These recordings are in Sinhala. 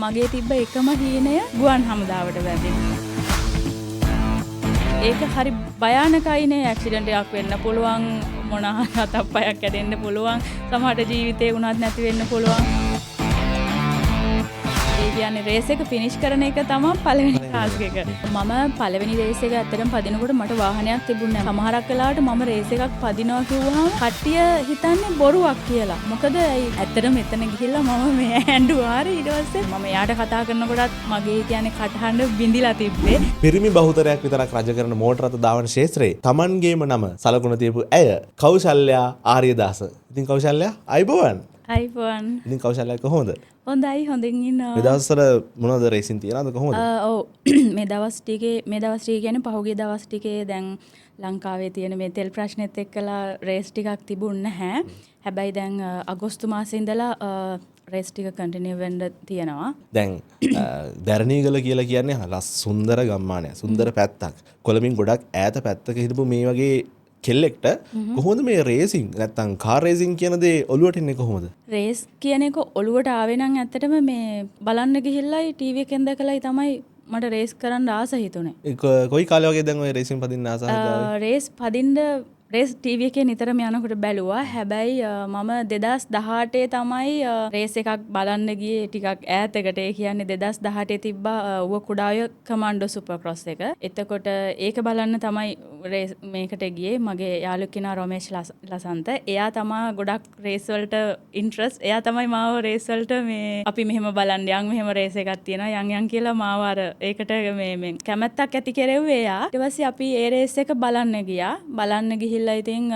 මගේ තිබ්බ එකම හීනය ගුවන් හමුදාවට වැටෙන්න. ඒක හරි භයානකයිනේ. ඇක්සිඩන්ට් එකක් වෙන්න පුළුවන්, මොනවා අතප්පයක් කැඩෙන්න පුළුවන්, සමහරට ජීවිතේ උනත් නැති වෙන්න පුළුවන්. ඒ කියන්නේ රේස් එක ෆිනිෂ් කරන එක තමයි පළවෙනි ටාස්ක් එක. මම පළවෙනි රේස් එක ඇත්තටම පදිනකොට මට වාහනයක් තිබුණේ නැහැ. සමහරක් වෙලාවට මම රේස් එකක් පදිනවා කිව්වහම කට්ටිය හිතන්නේ බොරුවක් කියලා. මොකද ඇත්තටම මෙතන ගිහිල්ලා මම මේ ඇඬුවා. ඊට පස්සේ මම යාට කතා කරනකොටත් මගේ කියන්නේ කටහඬ බිඳිලා තිබ්බේ. පිරිමි බහුතරයක් විතරක් රජ කරන මෝටර රථ ධාවන ක්ෂේත්‍රයේ Tamanගේම නම සලකුණ තියපු ඇය කෞශල්‍යා ආර්යදාස. ඉතින් කෞශල්‍යා අයිබෝවන්. අයිබෝවන්. ඉතින් කෞශල්‍යා කොහොමද? හොඳයි, හොඳින් ඉන්නවා. මේ දවස්වල මොනවද රේසින් තියනවද කොහොමද? ඔව් මේ දවස් ටිකේ කියන්නේ පහුගිය දවස් ටිකේ දැන් ලංකාවේ තියෙන මේ තෙල් ප්‍රශ්නෙත් එක්කලා රේස් ටිකක් තිබුණ නැහැ. හැබැයි දැන් අගෝස්තු මාසේ ඉඳලා රේස් ටික කන්ටිනියු වෙන්න තියෙනවා. දැන් දැරණීගල කියලා කියන්නේ සුන්දර ගම්මානයක්. සුන්දර පැත්තක්. කොළඹින් ගොඩක් ඈත පැත්තක හිටපු මේ වගේ කෙල්ලෙක්ට කොහොමද මේ රේසින් නැත්තම් කාර් රේසින් කියන දේ ඔලුවට එන්නේ කොහොමද? රේස් කියන එක ඔලුවට ආවේ නම් ඇත්තටම මේ බලන්න ගිහිල්ලායි ටීවී එකෙන් දැකලායි තමයි මට රේස් කරන්න ආස හිතුනේ. කොයි කාලේ වගේ දැන් ඔය රේසින් පදින්න ආස හිතාවේ? රේස් පදින්න රේස් ටීවී එකේ නිතරම යනකොට බැලුවා. හැබැයි මම 2018 තමයි රේස් එකක් බලන්න ගියේ ටිකක් ඈතකට. ඒ කියන්නේ 2018 තිබ්බා ඌව කුඩාය කමාන්ඩෝ සුපර් ක්‍රොස් එක. එතකොට ඒක බලන්න තමයි රේස් මේකට ගියේ. මගේ යාළුවෙක් කෙනා රොමේෂ් ලසන්ත. එයා තමයි ගොඩක් රේස් වලට ඉන්ට්‍රස්ට්. එයා තමයි මාව රේස් වලට මේ අපි මෙහෙම බලන්න යන් මෙහෙම රේස් එකක් තියෙනවා යන් කියලා මාව අර ඒකට මේ කැමැත්තක් ඇති කෙරෙව්වේ එයා. ඊට පස්සේ අපි ඒ රේස් එක බලන්න ගියා. බලන්න ගිහිල්ලා ඉතින්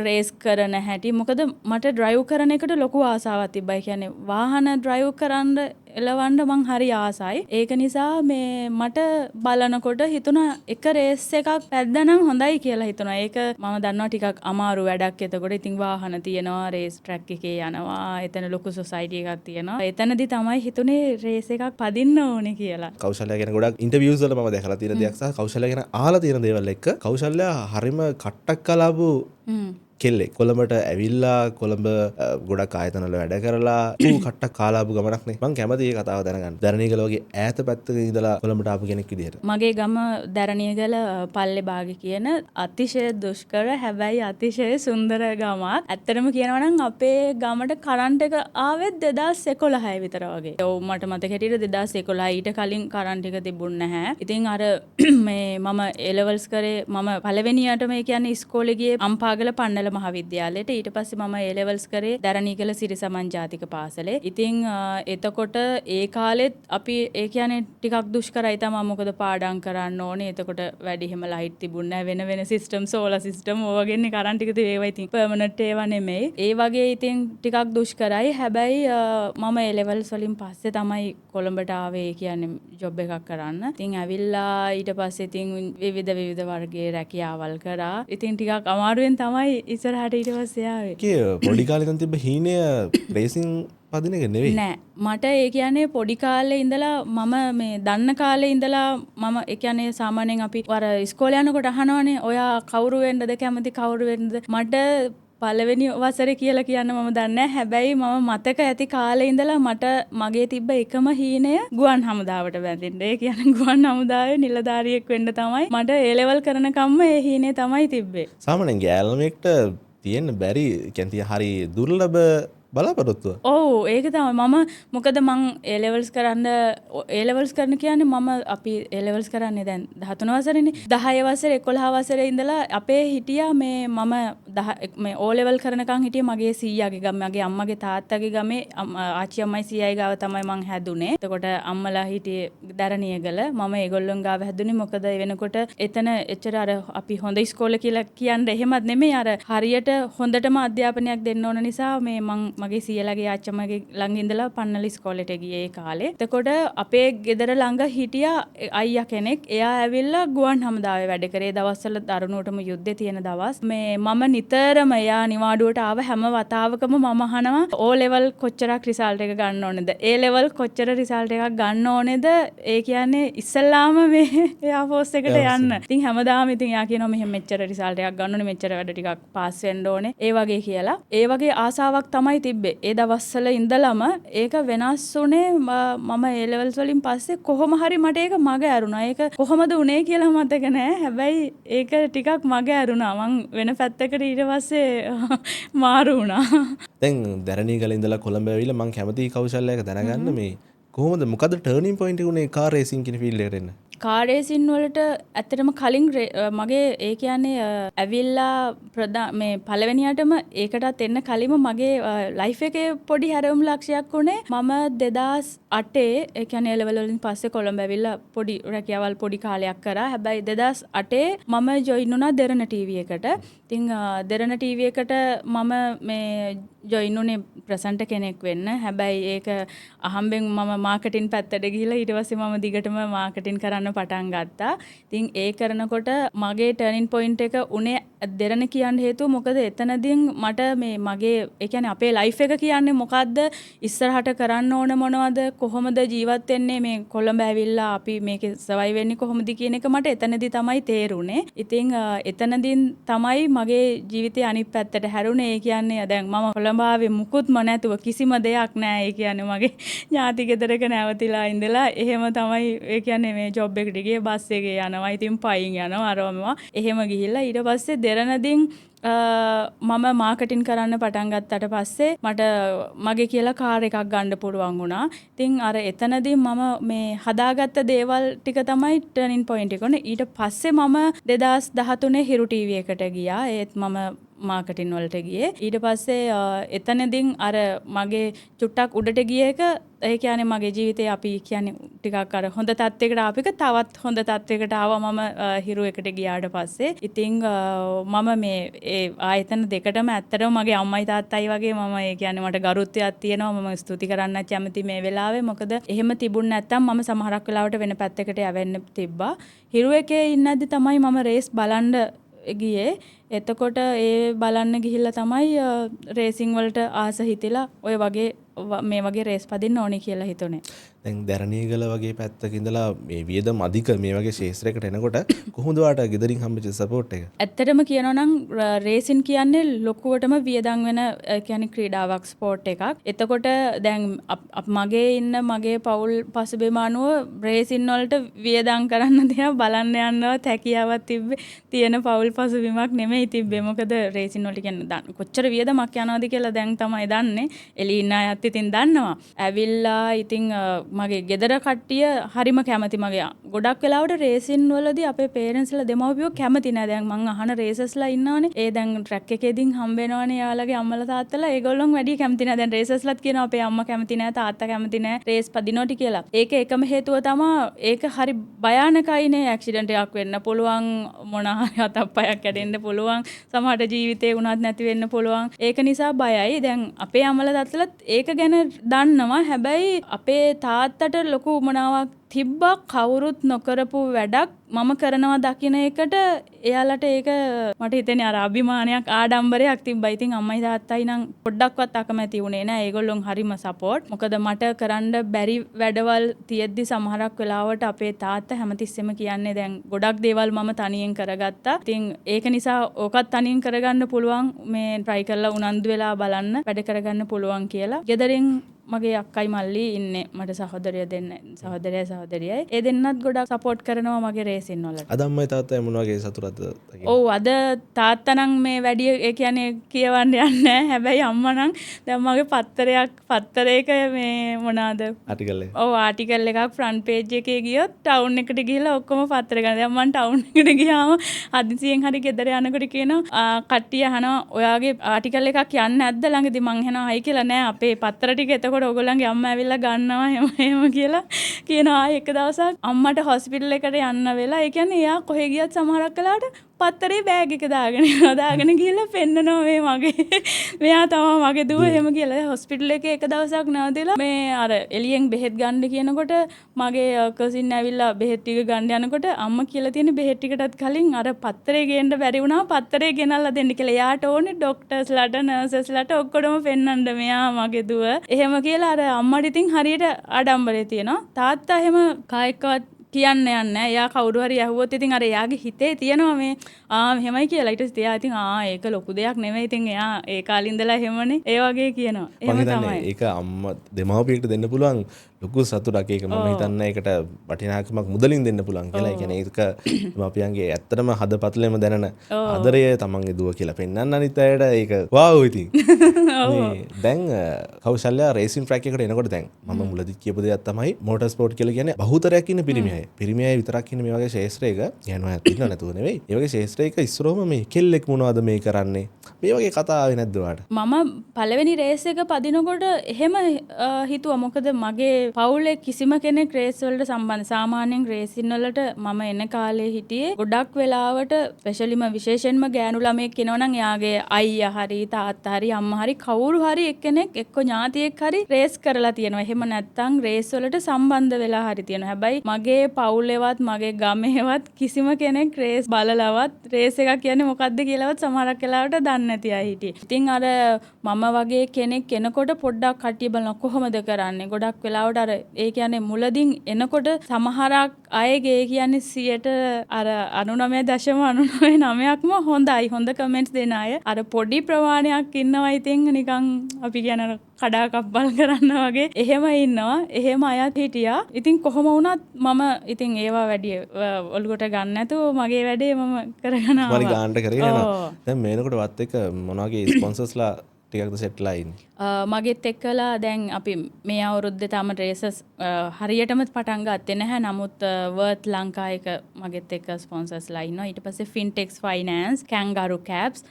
රේස් කරන හැටි මොකද මට ඩ්‍රයිව් කරන එකට ලොකු ආසාවක් තිබ්බා. ඒ කියන්නේ වාහන ඩ්‍රයිව් කරන්න එලවන්න මං හරි ආසයි. ඒක නිසා මේ මට බලනකොට හිතුණා එක රේස් එකක් පැද්දනම් හොඳයි කියලා හිතුණා. ඒක මම දන්නවා ටිකක් අමාරු වැඩක්. එතකොට ඉතින් වාහන තියෙනවා, රේස් ට්‍රැක් එකේ යනවා, එතන ලොකු සොසයිටි එකක් තියෙනවා. එතනදි තමයි හිතුනේ රේස් එකක් පදින්න ඕනේ කියලා. කෞශල්‍යා ගැන ගොඩක් ඉන්ටර්වියුස් වල මම දැකලා තියෙන දෙයක් සහ කෞශල්‍යා ගැන අහලා තියෙන දේවල් එක්ක කෞශල්‍යා හරිම කට්ටක් කලාපු කෙල්ලෙක්. කොළඹට ඇවිල්ලා කොළඹ ගොඩක් ආයතන වල වැඩ කරලා ඌ කට්ටක් කාලාපු ගමනක් නේ. මං කැමති ඒ කතාව දැනගන්න. දැරණීගල වගේ ඈත පැත්තක ඉඳලා කොළඹට ආපු කෙනෙක් විදිහට. මගේ ගම දැරණීගල පල්ලේ බාග කියන අතිශය දුෂ්කර හැබැයි අතිශය සුන්දර ගමක්. ඇත්තටම කියනවා නම් අපේ ගමට කරන්ට් එක ආවෙත් 2011 විතර වගේ. ඔව් මට මතක හැටියට 2011 ඊට කලින් කරන්ට් එක තිබුණ නැහැ. ඉතින් අර මේ මම A levels කරේ මම පළවෙනියට මේ කියන්නේ ඉස්කෝලේ ගියේ අම්පාගල පන්නල මහාවිද්‍යාලයට. ඊට පස්සේ මම A levels කරේ දැරණීගල සිරිසමන් ජාතික පාසලේ. ඉතින් එතකොට ඒ කාලෙත් අපි ඒ කියන්නේ ටිකක් දුෂ්කරයි තමයි. මොකද පාඩම් කරන්න ඕනේ. එතකොට වැඩි හිම ලයිට් තිබුණේ නැහැ. වෙන සිස්ටම් සෝලර් සිස්ටම් ඕවගෙන්නේ කරන්ට් එක තිබේවා. ඉතින් පර්මනන්ට් ඒවා නෙමෙයි. ඒ වගේ ඉතින් ටිකක් දුෂ්කරයි. හැබැයි මම A levels වලින් පස්සේ තමයි කොළඹට ආවේ. කියන්නේ ජොබ් එකක් කරන්න. ඉතින් ඇවිල්ලා ඊට පස්සේ ඉතින් විවිධ වර්ගයේ රැකියාවල් කරා. ඉතින් ටිකක් අමාරුවෙන් තමයි ඉස්සරහට ඊට පස්සේ ආවේ. කී පොඩි කාලේ ඉඳන් තිබ්බ හීනය රේසින් පදින එක නෙවෙයි. නෑ මට ඒ කියන්නේ පොඩි කාලේ ඉඳලා මම මේ දන්න කාලේ ඉඳලා මම ඒ කියන්නේ සාමාන්‍යයෙන් අපි අර ඉස්කෝලේ යනකොට අහනවනේ ඔයා කවුරු වෙන්නද කැමති කවුරු වෙන්නද මට පළවෙනි වසරේ කියලා කියන්න මම දන්නේ නැහැ. හැබැයි මම මතක ඇති කාලේ ඉඳලා මට මගේ තිබ්බ එකම හීනය ගුවන් හමුදාවට වැටෙන්න. ඒ කියන්නේ ගුවන් හමුදාවේ නිලධාරියෙක් වෙන්න තමයි මට A level කරනකම්ම ඒ හීනේ තමයි තිබ්බේ. සාමාන්‍යයෙන් ගෑල්මෙක්ට තියෙන්න බැරි කියන්නේ හරි දුර්ලභ බලාපොරොත්තුව. ඔව් ඒක තමයි මම මොකද මං A levels කරන්න කියන්නේ මම අපි A levels කරන්නේ දැන් 13 වසරේනේ 10 වසරේ 11 වසරේ ඉඳලා අපේ හිටියා මේ මම මේ O level කරනකන් හිටියේ මගේ සීයාගේ ගම මගේ අම්මගේ තාත්තගේ ගමේ ආච්චි අම්මයි සීයයි ගාව තමයි මං හැදුනේ. එතකොට අම්මලා හිටියේ දැරණියගල මම ඒගොල්ලොන් ගාව හැදුනේ මොකද වෙනකොට එතන එච්චර අර අපි හොඳ ඉස්කෝලේ කියලා කියන්නේ එහෙමත් නෙමෙයි අර හරියට හොඳටම අධ්‍යාපනයක් දෙන්න ඕන නිසා මේ මං මගේ සීයලාගේ ආච්චිමගේ ළඟ ඉඳලා පන්නල ඉස්කෝලේට ගියේ ඒ කාලේ. එතකොට අපේ ගෙදර ළඟ හිටියා අයියා කෙනෙක්. එයා ඇවිල්ලා ගුවන් හමුදාවේ වැඩ කරේ. දවස්වල දරුණුවටම යුද්ධේ තියෙන දවස්. මේ මම නිතරම එයා නිවාඩුවට ආව හැම වතාවකම මම අහනවා O level කොච්චරක් රිසල්ට් එක ගන්න ඕනේද? A level කොච්චර රිසල්ට් එකක් ගන්න ඕනේද? ඒ කියන්නේ ඉස්සල්ලාම මේ එයා පෝස්ට් එකට යන්න. ඉතින් හැමදාම ඉතින් එයා කියනවා මෙහෙම මෙච්චර රිසල්ට් එකක් ගන්න ඕනේ මෙච්චර වැඩ ටිකක් පාස් වෙන්න ඕනේ. ඒ වගේ කියලා. ඒ වගේ ආසාවක් තමයි තිබ්බේ. ඒ දවස්වල ඉඳලම ඒක වෙනස් වුණේ මම ඒ ලෙවල්ස් වලින් පස්සේ කොහොම හරි මට ඒක මග ඇරුණා. ඒක කොහොමද උනේ කියලා මතක නෑ. හැබැයි ඒක ටිකක් මග ඇරුණා. මං වෙන පැත්තකට ඊට පස්සේ මාරු වුණා. දැන් දැරණීගල ඉඳලා කොළඹ ඇවිල්ලා මං කැමති කෞශල්‍යයක දැනගන්න මේ කොහොමද මොකද ටර්නින් පොයින්ට් එක උනේ කාර් රේසින් කියන ෆීල්ඩ් එකට එන්න? කාර් රේසින් වලට ඇත්තටම කලින් මගේ ඒ කියන්නේ ඇවිල්ලා මේ පළවෙනියටම ඒකටත් එන්න කලින්ම මගේ ලයිෆ් එකේ පොඩි හැරවුම් ලක්ෂයක් උනේ මම 2008 ඒ කියන්නේ A level වලින් පස්සේ කොළඹ ඇවිල්ලා පොඩි රැකියාවල් පොඩි කාලයක් කරා. හැබැයි 2008 මම ජොයින් වුණා දෙරණ ටීවී එකට. ඉතින් දෙරණ ටීවී එකට මම මේ ජොයින් උනේ ප්‍රසන්ටර් කෙනෙක් වෙන්න. හැබැයි ඒක අහම්බෙන් මම මාකටිං පැත්තට ගිහිල්ලා ඊට පස්සේ මම දිගටම මාකටිං කරන්න පටන් ගත්තා. ඉතින් ඒ කරනකොට මගේ ටර්නින් පොයින්ට් එක උනේ දෙරණ කියන්න හේතුව මොකද එතනදී මට මේ මගේ ඒ කියන්නේ අපේ ලයිෆ් එක කියන්නේ මොකද්ද ඉස්සරහට කරන්න ඕන මොනවද කොහොමද ජීවත් වෙන්නේ මේ කොළඹ ඇවිල්ලා අපි මේකේ සර්වයිව් වෙන්නේ කොහොමද කියන එක මට එතනදී තමයි තේරුනේ. ඉතින් එතනදී තමයි මගේ ජීවිතේ අනිත් පැත්තට හැරුණේ. ඒ කියන්නේ දැන් මම කොළඹ ආවේ මුකුත්ම නැතුව කිසිම දෙයක් නැහැ. ඒ කියන්නේ මගේ ඥාති ගෙදරක නැවතිලා ඉඳලා එහෙම තමයි ඒ කියන්නේ මේ ජොබ් එකට ගියේ බස් එකේ යනවා. ඉතින් පයින් යනවා අරවම එහෙම ගිහිල්ලා ඊට පස්සේ දෙරණදින් මම මාකටිං කරන්න පටන් ගත්තට පස්සේ මට මගේ කියලා කාර් එකක් ගන්න පුළුවන් වුණා. ඉතින් අර එතනදී මම මේ හදාගත්ත දේවල් ටික තමයි ටර්නින් පොයින්ට් එක උනේ. ඊට පස්සේ මම 2013 හිරු ටීවී එකට ගියා. ඒත් මම මාකටිං වලට ගියේ. ඊට පස්සේ එතනදින් අර මගේ චුට්ටක් උඩට ගිය එක ඒ කියන්නේ මගේ ජීවිතේ අපි කියන්නේ ටිකක් අර හොඳ තත්යකට ආපු එක තවත් හොඳ තත්යකට ආවා මම හිරු එකට ගියාට පස්සේ. ඉතින් මම මේ ඒ ආයතන දෙකටම ඇත්තටම මගේ අම්මයි තාත්තයි වගේ මම ඒ කියන්නේ මට ගරුත්වයක් තියෙනවා. මම ස්තුති කරන්න කැමති මේ වෙලාවේ. මොකද එහෙම තිබුණ නැත්තම් මම සමහරක් වෙලාවට වෙන පැත්තකට යවෙන්න තිබ්බා. හිරු එකේ ඉන්නද්දි තමයි මම රේස් බලන්න ගියේ. එතකොට ඒ බලන්න ගිහිල්ලා තමයි රේසින් වලට ආස හිතිලා ඔය වගේ මේ වගේ රේස් පදින්න ඕනේ කියලා හිතුනේ. දැන් දැරණීගල වගේ පැත්තක ඉඳලා මේ වියදම් අධික මේ වගේ ශේෂ්ත්‍රයකට එනකොට කොහොමද වාට ගෙදරින් හම්බෙච්ච සපෝට් එක? ඇත්තටම කියනවා නම් රේසින් කියන්නේ ලොකුවටම වියදම් වෙන කියන්නේ ක්‍රීඩාවක් ස්පෝර්ට් එකක්. එතකොට දැන් මගේ ඉන්න මගේ පවුල් පසුබිම අනුව රේසින් වලට වියදම් කරන්න දෙයක් බලන්න යන්නවත් හැකියාවක් තියෙන පවුල් පසුබිමක් නෙමෙයි තිබ්බේ. මොකද රේසින් වලට කියන්නේ කොච්චර වියදමක් යනවද කියලා දැන් තමයි දන්නේ. එළි ඉන්න අයත් ඉතින් දන්නවා. ඇවිල්ලා ඉතින් මගේ ගෙදර කට්ටිය හරිම කැමති. මගේ ගොඩක් වෙලාවට රේසින් වලදී අපේ පේරන්ට්ස්ලා දෙමව්පියෝ කැමති නෑ. දැන් මං අහන රේසස්ලා ඉන්නවනේ. ඒ දැන් ට්‍රැක් එකේදීන් හම්බ වෙනවනේ යාළගේ අම්මලා තාත්තලා. ඒගොල්ලොන් වැඩි කැමති නෑ. දැන් රේසස්ලාත් කියනවා අපේ අම්මා කැමති නෑ තාත්තා කැමති නෑ රේස් පදිනෝටි කියලා. ඒක එකම හේතුව තමයි ඒක හරි භයානකයිනේ. ඇක්සිඩන්ට් එකක් වෙන්න පුළුවන්, මොන හරි අතප්පයක් කැඩෙන්න පුළුවන්, සමහරට ජීවිතේ උනත් නැති වෙන්න පුළුවන්. ඒක නිසා බයයි. දැන් අපේ අම්මලා තාත්තලාත් ඒක ගැන දන්නවා. හැබැයි අපේ තාත්තට ලොකු උමනාවක් තිබ්බා. කවුරුත් නොකරපු වැඩක් මම කරනවා දකින එකට එයාලට ඒක මට හිතෙන්නේ අර අභිමානයක් ආඩම්බරයක් තිබ්බා. ඉතින් අම්මයි තාත්තයි නම් පොඩ්ඩක්වත් අකමැති වුණේ නෑ. ඒගොල්ලොන් හරිම සපෝට්. මොකද මට කරන්න බැරි වැඩවල් තියෙද්දි සමහරක් වෙලාවට අපේ තාත්තා හැමතිස්සෙම කියන්නේ දැන් ගොඩක් දේවල් මම තනියෙන් කරගත්තා. ඉතින් ඒක නිසා ඕකත් තනියෙන් කරගන්න පුළුවන්. මේ try කරලා උනන්දු වෙලා බලන්න වැඩ කරගන්න පුළුවන් කියලා. ගෙදරින් මගේ අක්කයි මල්ලි ඉන්නේ. මට සහෝදරයෝ දෙන්න සහෝදරයයි සහෝදරියයි. ඒ දෙන්නත් ගොඩක් සපෝට් කරනවා මගේ රේසින් වලට. අද අම්මයි තාත්තයි මොන වගේ සතුටක්ද? ඔව් අද තාත්තා නම් මේ වැඩි ඒ කියන්නේ කියවන්න යන්නේ නැහැ. හැබැයි අම්මා නම් දැන් මගේ පත්තරයක මේ මොනවාද ආටිකල් එක. ඔව් ආටිකල් එකක් ෆ්‍රන්ට් පේජ් එකේ ගියොත් ටවුන් එකට ගිහලා ඔක්කොම පත්තර ගන්න. දැන් මම ටවුන් එකට ගියාම හදිසියෙන් හරි ගෙදර යනකොට කියනවා කට්ටිය අහනවා ඔයාගේ ආටිකල් එකක් යන්නේ නැද්ද ළඟදී? මං එහෙනම් හයි කියලා නෑ. අපේ පත්තර ටික එතකොට ඔයගොල්ලන්ගේ අම්මා ඇවිල්ලා ගන්නවා එහෙම කියලා කියනවා. එක දවසක් අම්මට හොස්පිටල් එකට යන්න වෙලා. ඒ කියන්නේ එයා කොහෙ ගියත් සමහරක් වෙලාවට පත්තරේ බෑග් එක දාගෙන ගිහලා පෙන්නනවා මේ මගේ මෙයා තමයි මගේ දුව එහෙම කියලා. හොස්පිටල් එකේ එක දවසක් නැවතිලා මේ අර එළියෙන් බෙහෙත් ගන්න කියනකොට මගේ කසින් ඇවිල්ලා බෙහෙත් ටික ගන්න යනකොට අම්මා කියලා තියෙන බෙහෙත් ටිකටත් කලින් අර පත්තරේ ගේන්න බැරි වුණා. පත්තරේ ගෙනල්ලා දෙන්න කියලා. එයාට ඕනේ ડોක්ටර්ස්ලාට නර්සස්ලාට ඔක්කොම පෙන්නන්න මෙයා මගේ දුව. එහෙම කියලා අර අම්මට ඉතින් හරියට ආඩම්බරේ තියෙනවා. තාත්තා එහෙම කායිකවත් කියන්න යන්නේ. එයා කවුරු හරි ඇහුවොත් ඉතින් අර එයාගේ හිතේ තියෙනවා මේ මෙහෙමයි කියලා. ඊට පස්සේ එයා ඉතින් ඒක ලොකු දෙයක් නෙමෙයි. ඉතින් එයා ඒ කාලේ ඉඳලා එහෙමනේ. ඒ වගේ කියනවා. එහෙම තමයි. ඒක අම්මා දෙමව්පියෙක්ට දෙන්න පුළුවන් ලොකු සතුටක්. ඒක මම හිතන්නේ ඒකට වටිනාකමක් මුදලින් දෙන්න පුළුවන් කියලා. ඒ කියන්නේ ඒක දෙමව්පියන්ගේ ඇත්තටම හදපතලෙම දැනන ආදරය තමන්ගේ දුව කියලා පෙන්වන්න අනිත් අයට ඒක වාව් ඉතින්. දැන් කෞශල්‍යා රේසින් ට්‍රැක් එකට එනකොට දැන් මම මුලදී කියපු දෙයක් තමයි මෝටර් ස්පෝර්ට් කියලා කියන්නේ බහුතරයක් ඉන්න පිරිමි අය. පිරිමි අය විතරක් ඉන්න මේ වගේ ශේෂ්ත්‍රයක යනවා ඉන්න නැතුව නෙවෙයි. මේ වගේ ශේෂ්ත්‍රයක ඉස්සරෝම මේ කෙල්ලෙක් මොනවද මේ කරන්නේ? මේ වගේ කතා ආවේ නැද්ද ඔයාලට? මම පළවෙනි රේස් එක පදිනකොට එහෙම හිතුවා. මොකද මගේ පවුලේ කිසිම කෙනෙක් රේස් වලට සම්බන්ධ සාමාන්‍යයෙන් රේසින් වලට මම එන කාලේ හිටියේ ගොඩක් වෙලාවට ස්පෙෂලිම විශේෂයෙන්ම ගෑනු ළමයෙක් කෙනවනම් එයාගේ අයියා හරි තාත්තා හරි අම්මා හරි කවුරු හරි එක්කෙනෙක් එක්ක ඥාතියෙක් හරි රේස් කරලා තියෙනවා. එහෙම නැත්නම් රේස් වලට සම්බන්ධ වෙලා හරි තියෙනවා. හැබැයි මගේ පවුලේවත් මගේ ගමේවත් කිසිම කෙනෙක් රේස් බලලවත් රේස් එකක් කියන්නේ මොකක්ද කියලාවත් සමහරක් වෙලාවට දන්නේ නැති අය හිටියේ. ඉතින් අර මම වගේ කෙනෙක් එනකොට පොඩ්ඩක් කට්ටිය බලන කොහොමද කරන්නේ? ගොඩක් වෙලාවට අර ඒ කියන්නේ මුලදින් එනකොට සමහරක් අයගේ කියන්නේ 100ට අර 99.99%ක්ම හොඳයි. හොඳ කමෙන්ට්ස් දෙන අය. අර පොඩි ප්‍රමාණයක් ඉන්නවා ඉතින් නිකන් අපි කියන කඩා කප්පල් කරන්න වගේ එහෙම ඉන්නවා. එහෙම අයත් හිටියා. ඉතින් කොහොම වුණත් මම ඉතින් ඒවා වැඩි ඔලුවට ගන්න නැතුව මගේ වැඩේ මම කරගෙන ආවා. මම ගානට කරගෙන යනවා. දැන් මේනකොට වත් එක මොනවාගේ ස්පොන්සර්ස්ලා ටිකක්ද සෙට්ලා ඉන්නේ? මගෙත් එක්කලා දැන් අපි මේ අවුරුද්දේ තම රේසස් හරියටම පටන් ගත්තේ නැහැ. නමුත් වර්ත් ලංකා එක මගෙත් එක්ක ස්පොන්සර්ස්ලා ඉන්නවා. ඊට පස්සේ Fintex Finance, Kangaroo Caps,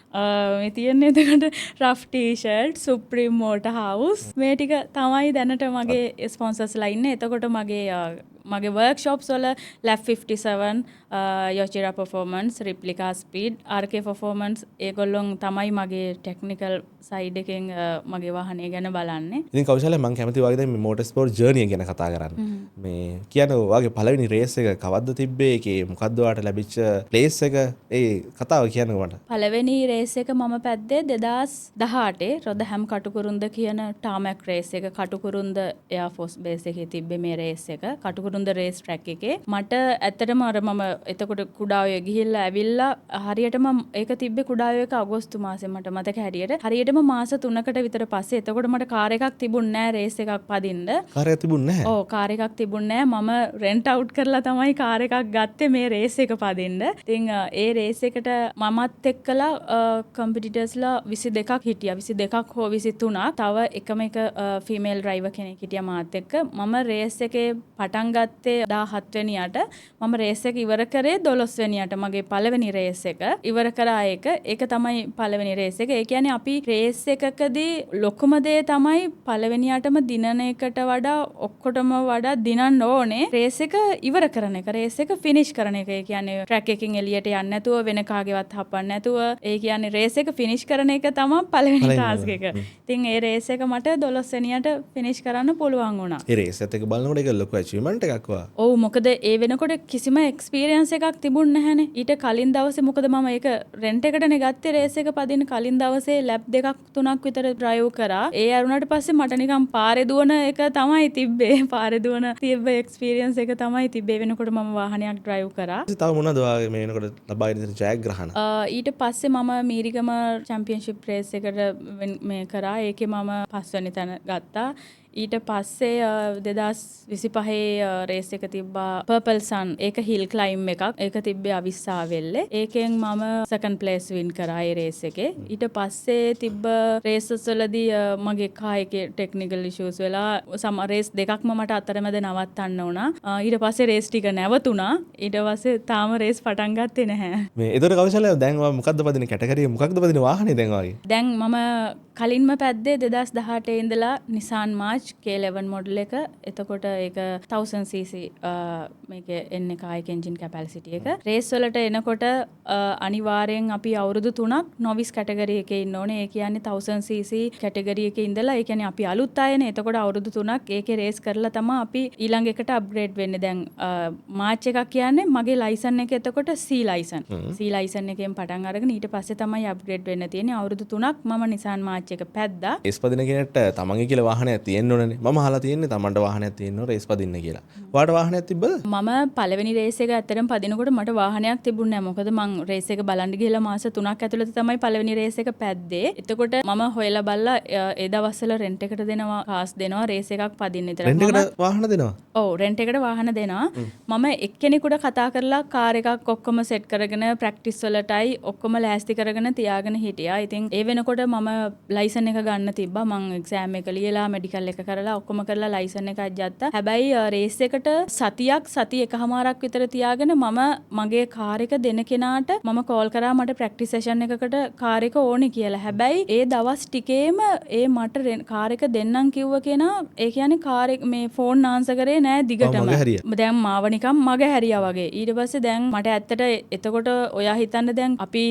මේ තියෙන්නේ එතකොට Rough T-shirt, Supreme Motor House මේ ටික තමයි දැනට මගේ ස්පොන්සර්ස්ලා ඉන්නේ. එතකොට මගේ වර්ක්ෂොප්ස් වල Lab 57, Yoshira Performance, Replica Speed, RK Performance ඒගොල්ලොන් තමයි මගේ ටෙක්නිකල් සයිඩ් එකෙන් මගේ වාහනය ගැන බලන්නේ. ඉතින් කෞශල්‍ය මම කැමති වගේ දැන් මේ මෝටර් ස්පෝර්ට් ජර්නි ගැන කතා කරන්න. මේ කියන්නේ ඔයාගේ පළවෙනි රේස් එක කවද්ද තිබ්බේ? ඒකේ මොකද්ද ඔයාලට ලැබිච්ච ප්ලේස් එක? ඒ කතාව කියන්න මට. පළවෙනි රේස් එක මම පැද්දේ 2018 රොදහැම් කටුකුරුන්ද කියන ටාමැක් රේස් එක. කටුකුරුන්ද එයා ෆෝස් බේස් එකේ තිබ්බේ මේ රේස් එක. කටුකුරුන්ද රේස් ට්‍රැක් එකේ. මට ඇත්තටම අර මම එතකොට කුඩායෝ ගිහිල්ලා ඇවිල්ලා හරියටම ඒක තිබ්බේ කුඩායෝ එක අගෝස්තු මාසෙ මට මතක හැටියට. හරියටම මාස 3කට විතර පස්සේ එතකොට මට කාර් එකක් තිබුණ නැහැ රේස් එකක් පදින්න. කාර් එකක් තිබුණ නැහැ. ඔව් කාර් එකක් තිබුණ නැහැ. මම රෙන්ට් අවුට් කරලා තමයි කාර් එකක් ගත්තේ මේ රේස් එක පදින්න. ඉතින් ඒ රේස් එකට මමත් එක්කලා කම්පිටිටර්ස්ලා 22ක් හිටියා. 22ක් හෝ 23ක්. තව එකම එක ෆීමේල් ඩ්‍රයිවර් කෙනෙක් හිටියා මාත් එක්ක. මම රේස් එකේ පටන් ගත්තේ 17 වෙනියට. මම රේස් එක ඉවර කරේ 12 වෙනියට. මගේ පළවෙනි රේස් එක ඉවර කරා ඒක. ඒක තමයි පළවෙනි රේස් එක. ඒ කියන්නේ අපි රේස් එකකදී ලොකුම දේ තමයි පළවෙනියටම දිනන එකට වඩා ඔක්කොටම වඩා දිනන්න ඕනේ රේස් එක ඉවර කරන එක. රේස් එක ෆිනිෂ් කරන එක. ඒ කියන්නේ ට්‍රැක් එකකින් එළියට යන්න නැතුව වෙන කාගේවත් හපන්න නැතුව ඒ කියන්නේ රේස් එක ෆිනිෂ් කරන එක තමයි පළවෙනි ටාස්ක් එක. ඉතින් ඒ රේස් එක මට 12 වෙනියට ෆිනිෂ් කරන්න පුළුවන් වුණා. ඒ රේස් එකත් එක බලනකොට ඒක ලොකු අචීව්මන්ට් එකක් වා. ඔව් මොකද ඒ වෙනකොට කිසිම එක්ස්පීරියන්ස් එකක් තිබුණ නැහැනේ. ඊට කලින් දවසේ මොකද මම ඒක රෙන්ට් එකටනේ ගත්තේ රේස් එක පදින්න කලින් දවසේ ලැබ් 2-3ක් විතර ඩ්‍රයිව් කරා. ඒ අරුණාට පස්සේ මට නිකන් පාරේ දුවන එක තමයි තිබ්බේ. පාරේ දුවන තිබ්බ එක්ස්පීරියන්ස් එක තමයි තිබ්බේ. වෙනකොට මම වාහනයක් ඩ්‍රයිව් කරා. තව මොනවද ඔයාගේ මේ වෙනකොට ලබා දෙන ජයග්‍රහණ? ඊට පස්සේ මම මීරිගම චැම්පියන්ෂිප් රේස් එකට මේ කරා. ඒකේ මම 5 වෙනි තැන ගත්තා. ඊට පස්සේ 2025 රේස් එක තිබ්බා පර්පල් සන්. ඒක හිල් ක්ලයිම් එකක්. ඒක තිබ්බේ අවිස්සාවෙල්ලේ. ඒකෙන් මම සෙකන්ඩ් ප්ලේස් වින් කරා ඒ රේස් එකේ. ඊට පස්සේ තිබ්බ රේසස් වලදී මගේ කායකේ ටෙක්නිකල් ඉෂුස් වෙලා රේස් දෙකක්ම මට අතරමැද නවත්තන්න වුණා. ඊට පස්සේ රේස් ටික නැවතුණා. ඊට පස්සේ තාම රේස් පටන් ගත්තේ නැහැ. මේ ඒතර කෞශල්‍ය දැන් ඔයා මොකද්ද පදින කැටගරිය? මොකක්ද පදින වාහනේ දැන් ඔයාගේ? දැන් මම කලින්ම පැද්දේ 2018 ඉඳලා Nissan March K11 මොඩල් එක. එතකොට ඒක 1000cc මේකේ එන්නේ කායික එන්ජින් කැපැසිටි එක. රේස් වලට එනකොට අනිවාර්යෙන් අපි අවුරුදු 3ක් නොවිස් කැටගරි එකේ ඉන්න ඕනේ. ඒ කියන්නේ 1000cc කැටගරි එකේ ඉඳලා ඒ කියන්නේ අපි අලුත් අයනේ. එතකොට අවුරුදු 3ක් ඒකේ රේස් කරලා තමයි අපි ඊළඟ එකට අප්ග්‍රේඩ් වෙන්නේ. දැන් මාච් එකක් කියන්නේ මගේ ලයිසන් එක එතකොට C ලයිසන්. C ලයිසන් එකෙන් පටන් අරගෙන ඊට පස්සේ තමයි අප්ග්‍රේඩ් වෙන්න තියෙන්නේ. අවුරුදු 3ක් මම Nissan March එක පැද්දා. ඒස් පදින කෙනෙක්ට තමන්ගේ කියලා වාහනයක් තියෙන්න වෙන්න ඕනනේ. මම අහලා තියෙන්නේ තමන්ට වාහනයක් තියෙනවා රේස් පදින්න කියලා. ඔයාට වාහනයක් තිබ්බද? මම පළවෙනි රේස් එක ඇත්තටම පදිනකොට මට වාහනයක් තිබුණේ නැහැ. මොකද මං රේස් එක බලන්න ගිහලා මාස 3ක් ඇතුළත තමයි පළවෙනි රේස් එක පැද්දේ. එතකොට මම හොයලා බලලා ඒ දවස්වල රෙන්ට් එකට දෙනවා, කාස් දෙනවා රේස් එකක් පදින්න විතර. රෙන්ට් එකට වාහන දෙනවා. ඔව් රෙන්ට් එකට වාහන දෙනවා. මම එක්කෙනෙකුට කතා කරලා කාර් එකක් ඔක්කොම සෙට් කරගෙන ප්‍රැක්ටිස් වලටයි ඔක්කොම ලෑස්ති කරගෙන තියාගෙන හිටියා. ඉතින් ඒ වෙනකොට මම ලයිසන් එක ගන්න තිබ්බා. මං එක්සෑම් එක ලියලා මෙඩිකල් එක කරලා ඔක්කොම කරලා ලයිසන් එකක් ගත්තා. හැබැයි රේස් එකට සති එකහමාරක් විතර තියාගෙන මම මගේ කාර් එක දෙන කෙනාට මම කෝල් කරා මට ප්‍රැක්ටිස් සෙෂන් එකකට කාර් එක ඕනේ කියලා. හැබැයි ඒ දවස් ටිකේම ඒ මට කාර් එක දෙන්නම් කිව්ව කෙනා ඒ කියන්නේ කාර් එක මේ ෆෝන් ආන්සර් කරේ නෑ දිගටම. දැන් මාව නිකන් මග හැරියා වගේ. ඊට පස්සේ දැන් මට ඇත්තට එතකොට ඔයා හිතන්න දැන් අපි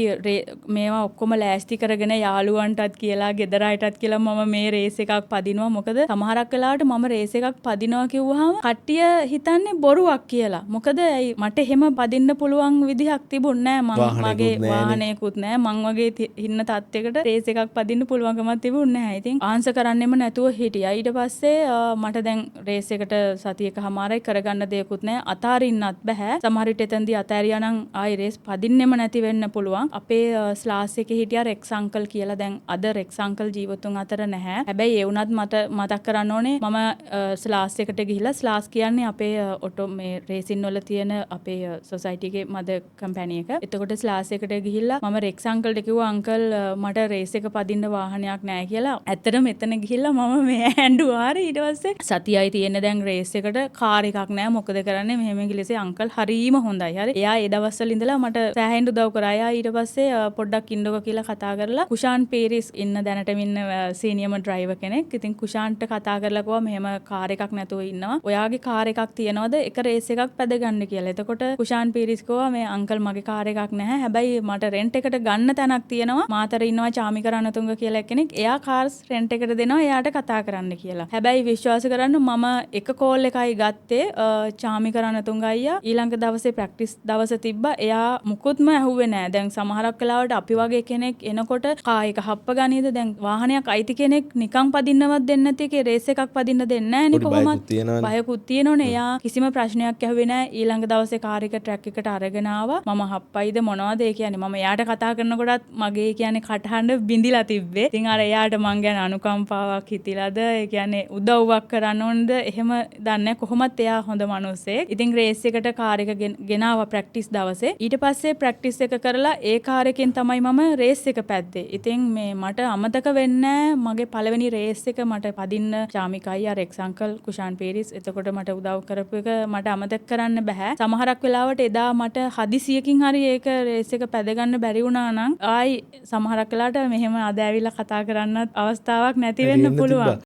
මේවා ඔක්කොම ලෑස්ති කරගෙන යාළුවන්ටත් කියලා ගෙදර අයටත් කියලා මම මේ රේස් එකක් පදිනවා. මොකද සමහරක් වෙලාවට මම රේස් එකක් පදිනවා කිව්වහම කට්ටිය හිතන්නේ බොරුවක් කියලා. මොකද මට එහෙම පදින්න පුළුවන් විදිහක් තිබුණේ නෑ. මගේ වාහනයකුත් නෑ. මං වගේ ඉන්න තත්යකට රේස් එකක් පදින්න පුළුවන්කමක් තිබුණේ නැහැ. ඉතින් ආන්සර් කරන්නෙම නැතුව හිටියා. ඊට පස්සේ මට දැන් රේස් එකට සතියකමාරයි කරගන්න දෙයක්වත් නැහැ. අතාරින්නත් බෑ. සමහර විට එතනදී අතාරියා නම් ආයි රේස් පදින්නෙම නැති වෙන්න පුළුවන්. අපේ ස්ලාස් එකේ හිටියා රෙක්ස් අංකල් කියලා. දැන් අද රෙක්ස් අංකල් ජීවතුන් අතර නැහැ. හැබැයි ඒ වුණත් මට මතක් කරන්න ඕනේ මම ස්ලාස් එකට ගිහිල්ලා ස්ලාස් කියන්නේ අපේ ඔටෝ මේ රේසින් වල තියෙන අපේ සොසයිටි එකේ මද කම්පැනි එක. එතකොට ස්ලාස් එකට ගිහිල්ලා මම රෙක්ස් අංකල්ට කිව්වා අංකල් මට රේස් එක පදින්න වාහනයක් නැහැ කියලා. ඇත්තටම මෙතන ගිහිල්ලා මම මේ ඇඬුවා. ඊට පස්සේ සතියයි තියෙන්නේ දැන් රේස් එකට කාර් එකක් නැහැ. මොකද කරන්නේ මෙහෙම ගිලසේ අංකල් හරීම හොඳයි. හරි. එයා ඒ දවස්වල ඉඳලා මට සෑහෙන්න උදව් කරා. එයා ඊට පස්සේ පොඩ්ඩක් ඉන්නකො කියලා කතා කරලා කුෂාන් පීරිස් ඉන්න දැනටම ඉන්න සීනියර්ම ඩ්‍රයිවර් කෙනෙක්. ඉතින් කුෂාන්ට කතා කරලා කිව්වා මෙහෙම කාර් එකක් නැතුව ඉන්නවා. ඔයාගේ කාර් එකක් තියනවද? එක රේස් එකක් පැදගන්න කියලා. එතකොට කුෂාන් පීරිස් කිව්වා මේ අංකල් මගේ කාර් එකක් නැහැ. හැබැයි මට රෙන්ට් එකට ගන්න තැනක් තියෙනවා. මාතර ඉන්නවා චාමික රණතුංග කියලා කෙනෙක්. එයා කාර්ස් රෙන්ට් එකට දෙනවා. එයාට කතා කරන්න කියලා. හැබැයි විශ්වාස කරන්න මම එක කෝල් එකයි ගත්තේ චාමික රණතුංග අයියා. ඊළඟ දවසේ ප්‍රැක්ටිස් දවස තිබ්බා. එයා මුකුත්ම ඇහුවේ නෑ. දැන් සමහරක් වෙලාවට අපි වගේ කෙනෙක් එනකොට කායක හප්ප ගනීද? දැන් වාහනයක් අයිති කෙනෙක් නිකන් පදින්නවත් දෙන්නේ නැති එකේ රේස් එකක් පදින්න දෙන්නේ නෑනේ කොහොමද? බයකුත් තියෙනවනේ. එයා කිසිම ප්‍රශ්නයක් ඇහුවේ නෑ. ඊළඟ දවසේ කාර් එක ට්‍රැක් එකට අරගෙන ආවා. මම හප්පයිද මොනවද ඒ කියන්නේ මම එයාට කතා කරනකොටත් මගේ කියන්නේ කටහඬ බිඳිලා තිබ්බේ. ඉතින් අර එයාට මං ගැන අනුකම්පාවක් හිතිලාද ඒ කියන්නේ උදව්වක් කරන්න ඕනද එහෙම දන්නේ කොහොමත් එයා හොඳ මිනිස්සෙක්. ඉතින් රේස් එකට කාර් එක ගෙනාවා ප්‍රැක්ටිස් දවසේ. ඊට පස්සේ ප්‍රැක්ටිස් එක කරලා ඒ කාර් එකෙන් තමයි මම රේස් එක පැද්දේ. ඉතින් මේ මට අමතක වෙන්නේ මගේ පළවෙනි රේස් එක මට පදින්න චාමිකයි අර එක්ස් අංකල් කුෂාන් පීරිස් එතකොට මට උදව් කරපු එක මට අමතක කරන්න බෑ. සමහරක් වෙලාවට එදා මට හදිසියකින් හරි ඒක රේස් එක පැදගන්න බැරි වුණා නම් ආයි සමහරක් වෙලාවට මෙහෙම අද ඇවිල්ලා කතා කරන්නත් අවස්ථාවක් නැති වෙන්න පුළුවන්.